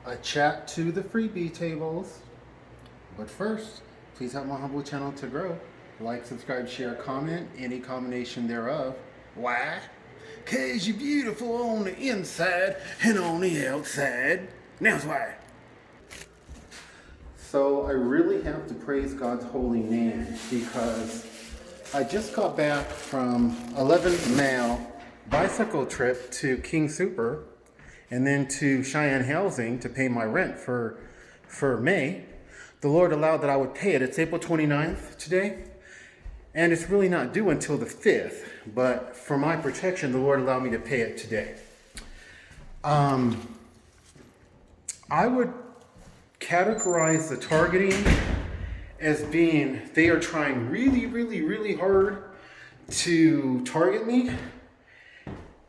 a chat to the freebie tables. But first, please help my humble channel to grow. Like, subscribe, share, comment, any combination thereof. Why? 'Cause you're beautiful on the inside and on the outside. Now's why. So I really have to praise God's holy name because I just got back from 11-mile bicycle trip to King Super and then to Cheyenne Housing to pay my rent for May. The Lord allowed that I would pay it. It's April 29th today, and it's really not due until the 5th. But for my protection, the Lord allowed me to pay it today. I would categorize the targeting as being they are trying really, really, really hard to target me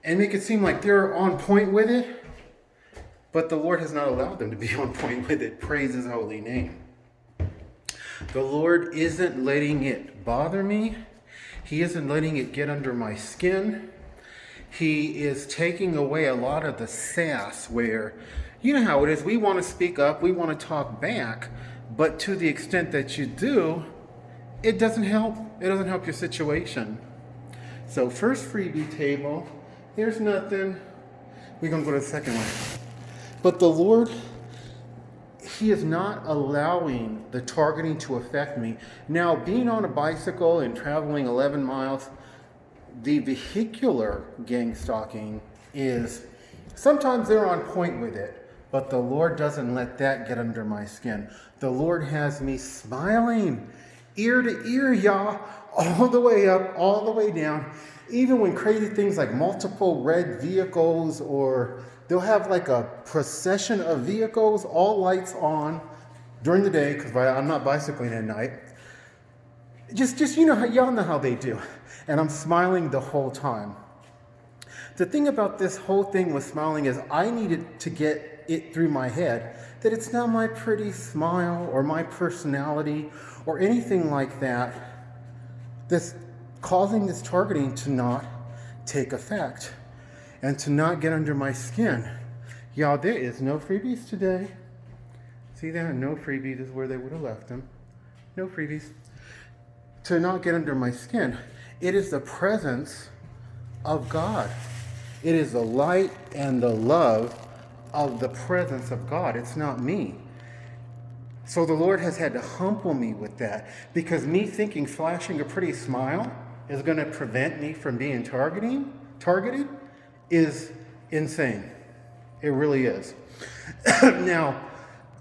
and make it seem like they're on point with it. But the Lord has not allowed them to be on point with it. Praise His holy name. The Lord isn't letting it bother me. He isn't letting it get under my skin. He is taking away a lot of the sass where, you know how it is, we want to speak up, we want to talk back, but to the extent that you do, it doesn't help. It doesn't help your situation. So first freebie table, there's nothing. We're going to go to the second one. But the Lord, He is not allowing the targeting to affect me. Now, being on a bicycle and traveling 11 miles, the vehicular gang stalking is, sometimes they're on point with it, but the Lord doesn't let that get under my skin. The Lord has me smiling ear to ear, y'all, all the way up, all the way down. Even when crazy things like multiple red vehicles, or they'll have like a procession of vehicles, all lights on during the day, because I'm not bicycling at night. Just you know, y'all know how they do. And I'm smiling the whole time. The thing about this whole thing with smiling is I needed to get it through my head that it's not my pretty smile or my personality or anything like that that's causing this targeting to not take effect and to not get under my skin. Y'all, there is no freebies today. See that? No freebies is where they would have left them. No freebies. To not get under my skin. It is the presence of God. It is the light and the love of the presence of God. It's not me. So the Lord has had to humble me with that, because me thinking flashing a pretty smile is going to prevent me from being targeted is insane. It really is. Now,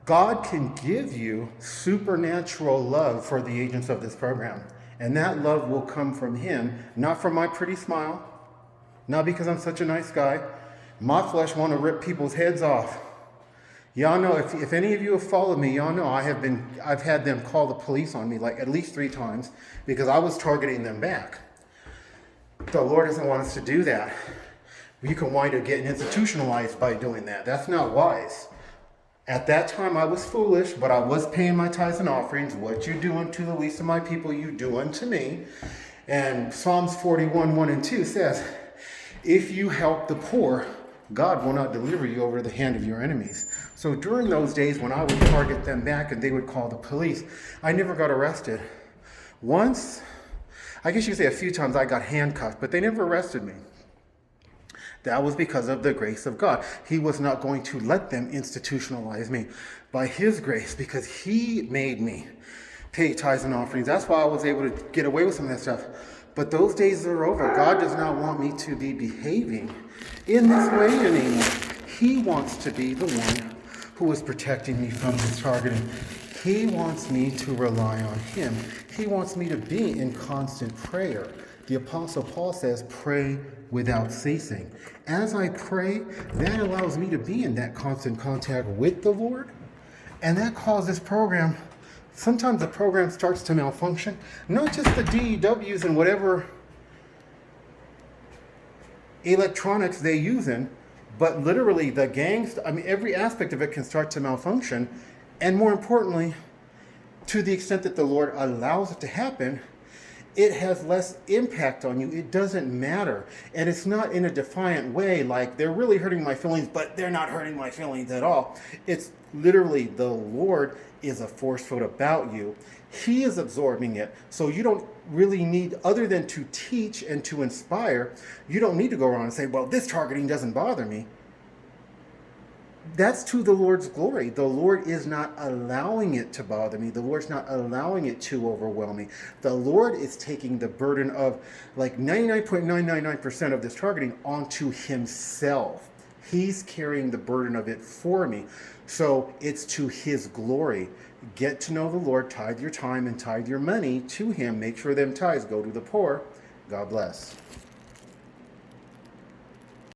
God can give you supernatural love for the agents of this program. And that love will come from Him, not from my pretty smile, not because I'm such a nice guy. My flesh want to rip people's heads off. Y'all know, if any of you have followed me, y'all know I've had them call the police on me like at least 3 times because I was targeting them back. The Lord doesn't want us to do that. You can wind up getting institutionalized by doing that. That's not wise. At that time, I was foolish, but I was paying my tithes and offerings. What you do unto the least of my people, you do unto me. And Psalms 41, 1 and 2 says, if you help the poor, God will not deliver you over the hand of your enemies. So during those days when I would target them back and they would call the police, I never got arrested. Once, I guess you could say a few times I got handcuffed, but they never arrested me. That was because of the grace of God. He was not going to let them institutionalize me by His grace, because He made me pay tithes and offerings. That's why I was able to get away with some of that stuff. But those days are over. God does not want me to be behaving in this way anymore. He wants to be the one who is protecting me from this targeting. He wants me to rely on Him. He wants me to be in constant prayer. The Apostle Paul says, pray without ceasing. As I pray, that allows me to be in that constant contact with the Lord. And that causes program, sometimes the program starts to malfunction. Not just the DEWs and whatever electronics they use in, but literally the gangs, every aspect of it can start to malfunction. And more importantly, to the extent that the Lord allows it to happen, it has less impact on you. It doesn't matter. And it's not in a defiant way like they're really hurting my feelings, but they're not hurting my feelings at all. It's literally the Lord is a force field about you. He is absorbing it. So you don't really need, other than to teach and to inspire, you don't need to go around and say, well, this targeting doesn't bother me. That's to the Lord's glory. The Lord is not allowing it to bother me. The Lord's not allowing it to overwhelm me. The Lord is taking the burden of like 99.999% of this targeting onto himself. He's carrying the burden of it for me. So it's to his glory. Get to know the Lord, tithe your time and tithe your money to him. Make sure them tithes go to the poor. God bless.